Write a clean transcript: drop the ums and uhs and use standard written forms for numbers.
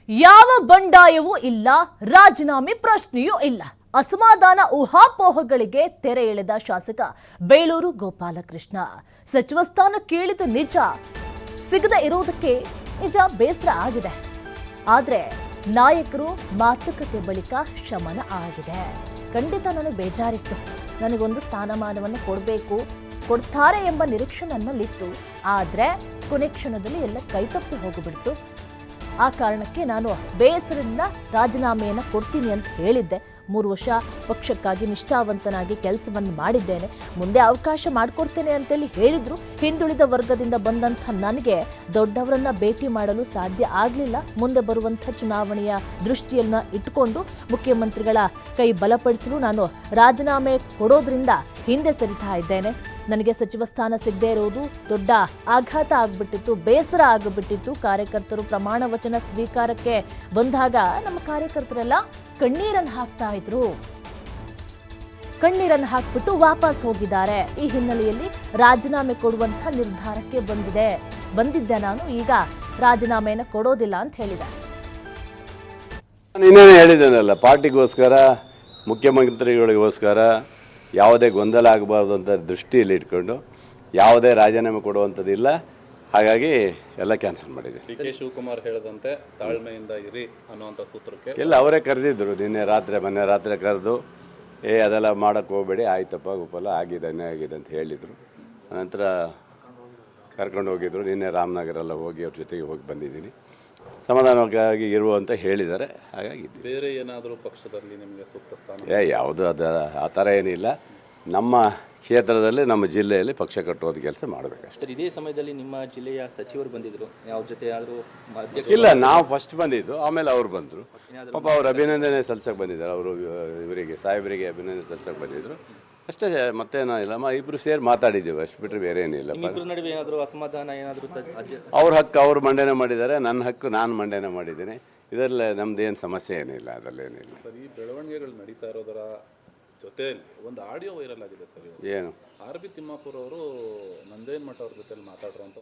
ಯಾವ ಬಂಡಾಯವೂ ಇಲ್ಲ, ರಾಜೀನಾಮೆ ಪ್ರಶ್ನೆಯೂ ಇಲ್ಲ. ಅಸಮಾಧಾನ ಊಹಾಪೋಹಗಳಿಗೆ ತೆರೆ ಎಳೆದ ಶಾಸಕ ಬೇಳೂರು ಗೋಪಾಲಕೃಷ್ಣ. ಸಚಿವ ಸ್ಥಾನ ಕೇಳಿದ ನಿಜ, ಸಿಗದೆ ಇರುವುದಕ್ಕೆ ನಿಜ ಬೇಸರ ಆಗಿದೆ. ಆದ್ರೆ ನಾಯಕರು ಮಾತುಕತೆ ಬಳಿಕ ಶಮನ ಆಗಿದೆ. ಖಂಡಿತ ನನಗೆ ಬೇಜಾರಿತ್ತು. ನನಗೊಂದು ಸ್ಥಾನಮಾನವನ್ನು ಕೊಡ್ತಾರೆ ಎಂಬ ನಿರೀಕ್ಷೆ ನನ್ನಲ್ಲಿತ್ತು. ಆದ್ರೆ ಕೊನೆ ಕ್ಷಣದಲ್ಲಿ ಎಲ್ಲ ಕೈತಪ್ಪಿ ಹೋಗಿಬಿಡ್ತು. ಆ ಕಾರಣಕ್ಕೆ ನಾನು ಬೇಸರದಿಂದ ರಾಜೀನಾಮೆಯನ್ನು ಕೊಡ್ತೀನಿ ಅಂತ ಹೇಳಿದ್ದೆ. 3 ವರ್ಷ ಪಕ್ಷಕ್ಕಾಗಿ ನಿಷ್ಠಾವಂತನಾಗಿ ಕೆಲಸವನ್ನು ಮಾಡಿದ್ದೇನೆ, ಮುಂದೆ ಅವಕಾಶ ಮಾಡಿಕೊಡ್ತೇನೆ ಅಂತೇಳಿ ಹೇಳಿದ್ರು. ಹಿಂದುಳಿದ ವರ್ಗದಿಂದ ಬಂದಂಥ ನನಗೆ ದೊಡ್ಡವರನ್ನ ಭೇಟಿ ಮಾಡಲು ಸಾಧ್ಯ ಆಗಲಿಲ್ಲ. ಮುಂದೆ ಬರುವಂಥ ಚುನಾವಣೆಯ ದೃಷ್ಟಿಯನ್ನ ಇಟ್ಟುಕೊಂಡು ಮುಖ್ಯಮಂತ್ರಿಗಳ ಕೈ ಬಲಪಡಿಸಲು ನಾನು ರಾಜೀನಾಮೆ ಕೊಡೋದ್ರಿಂದ ಹಿಂದೆ ಸರಿತಾ ಇದ್ದೇನೆ. ನನಗೆ ಸಚಿವ ಸ್ಥಾನ ಸಿಗದೇ ಇರುವುದು ದೊಡ್ಡ ಆಘಾತ ಆಗಿಬಿಟ್ಟಿತ್ತು, ಬೇಸರ ಆಗಿಬಿಟ್ಟಿತ್ತು. ಕಾರ್ಯಕರ್ತರು ಪ್ರಮಾಣ ವಚನ ಸ್ವೀಕಾರಕ್ಕೆ ಬಂದಾಗ ನಮ್ಮ ಕಾರ್ಯಕರ್ತರೆಲ್ಲ ಕಣ್ಣೀರನ್ನು ಹಾಕ್ತಾ ಇದ್ರು. ಕಣ್ಣೀರನ್ನು ಹಾಕ್ಬಿಟ್ಟು ವಾಪಸ್ ಹೋಗಿದ್ದಾರೆ. ಈ ಹಿನ್ನೆಲೆಯಲ್ಲಿ ರಾಜೀನಾಮೆ ಕೊಡುವಂಥ ನಿರ್ಧಾರಕ್ಕೆ ಬಂದಿದ್ದೆ ನಾನು. ಈಗ ರಾಜೀನಾಮೆಯನ್ನು ಕೊಡೋದಿಲ್ಲ ಅಂತ ಹೇಳಿದೆ. ಇನ್ನೇನು ಹೇಳಿದ್ದೇನಲ್ಲ, ಪಾರ್ಟಿಗೋಸ್ಕರ ಮುಖ್ಯಮಂತ್ರಿಗಳಿಗೋಸ್ಕರ ಯಾವುದೇ ಗೊಂದಲ ಆಗಬಾರ್ದು ಅಂತ ದೃಷ್ಟಿಯಲ್ಲಿ ಇಟ್ಕೊಂಡು ಯಾವುದೇ ರಾಜೀನಾಮೆ ಕೊಡುವಂಥದ್ದಿಲ್ಲ. ಹಾಗಾಗಿ ಎಲ್ಲ ಕ್ಯಾನ್ಸಲ್ ಮಾಡಿದೆ. ಡಿ.ಕೆ. ಶಿವಕುಮಾರ್ ಹೇಳಿದಂತೆ ತಾಳ್ಮೆಯಿಂದ ಇರಿ ಅನ್ನುವಂಥ ಸೂತ್ರಕ್ಕೆ ಎಲ್ಲ ಅವರೇ ಕರೆದಿದ್ದರು. ಮೊನ್ನೆ ರಾತ್ರಿ ಕರೆದು ಅದೆಲ್ಲ ಮಾಡೋಕ್ಕೆ ಹೋಗಬೇಡಿ, ಆಯ್ತಪ್ಪ ಗೋಪಾಲ ಆಗಿದೆ ಆಗಿದೆ ಅಂತ ಹೇಳಿದರು. ನಂತರ ಕರ್ಕೊಂಡು ಹೋಗಿದ್ರು. ನಿನ್ನೆ ರಾಮನಗರೆಲ್ಲ ಹೋಗಿ ಅವ್ರ ಜೊತೆಗೆ ಹೋಗಿ ಬಂದಿದ್ದೀನಿ. ಸಮಾಧಾನವಾಗಿ ಇರುವಂತ ಹೇಳಿದ್ದಾರೆ. ಹಾಗಾಗಿ ಬೇರೆ ಏನಾದರೂ ಪಕ್ಷದಲ್ಲಿ ನಿಮಗೆ ಸೂಕ್ತ ಸ್ಥಾನ ಯಾವುದು ಆ ಥರ ಏನಿಲ್ಲ. ನಮ್ಮ ಕ್ಷೇತ್ರದಲ್ಲಿ ನಮ್ಮ ಜಿಲ್ಲೆಯಲ್ಲಿ ಪಕ್ಷ ಕಟ್ಟುವಂಥ ಕೆಲಸ ಮಾಡಬೇಕಷ್ಟೆ. ಸರ್, ಇದೇ ಸಮಯದಲ್ಲಿ ನಿಮ್ಮ ಜಿಲ್ಲೆಯ ಸಚಿವರು ಬಂದಿದ್ದರು, ಯಾವ ಜೊತೆ ಆದರೂ? ಇಲ್ಲ, ನಾವು ಫಸ್ಟ್ ಬಂದಿದ್ದು, ಆಮೇಲೆ ಅವ್ರು ಬಂದರು. ಪಾಪ ಅವ್ರು ಅಭಿನಂದನೆ ಸಲ್ಸಕ್ಕೆ ಬಂದಿದ್ದಾರೆ. ಅವರು ಸಾಹೇಬರಿಗೆ ಅಭಿನಂದನೆ ಸಲ್ಸಕ್ಕೆ ಬಂದಿದ್ದರು ಅಷ್ಟೇ. ಮತ್ತೇನೋ ಇಲ್ಲ, ಇಬ್ಬರು ಸೇರಿ ಮಾತಾಡಿದ್ದೀವಿ ಅಷ್ಟು ಬಿಟ್ಟರೆ ಬೇರೆ ಏನಿಲ್ಲ. ನಡುವೆ ಏನಾದರೂ ಅಸಮಾಧಾನ ಏನಾದರೂ? ಅವ್ರ ಹಕ್ಕು ಅವ್ರು ಮಂಡನೆ ಮಾಡಿದ್ದಾರೆ, ನನ್ನ ಹಕ್ಕು ನಾನು ಮಂಡನೆ ಮಾಡಿದ್ದೀನಿ. ಇದರಲ್ಲಿ ನಮ್ದೇನು ಸಮಸ್ಯೆ ಏನಿಲ್ಲ, ಅದರಲ್ಲೇನಿಲ್ಲ. ಸರ್, ಈ ಬೆಳವಣಿಗೆಗಳು ನಡೀತಾ ಇರೋದರ ಜೊತೆಯಲ್ಲಿ ಒಂದು ಆಡಿಯೋ ವೈರಲ್ ಆಗಿದೆ ಸರ್. ಏನು? ಆರ್ ಬಿ ತಿಮ್ಮಾಪುರ ಅವರು ನಂದೇನ್ ಮಠ ಅವ್ರ ಜೊತೆಲಿ ಮಾತಾಡ್ರು ಅಂತ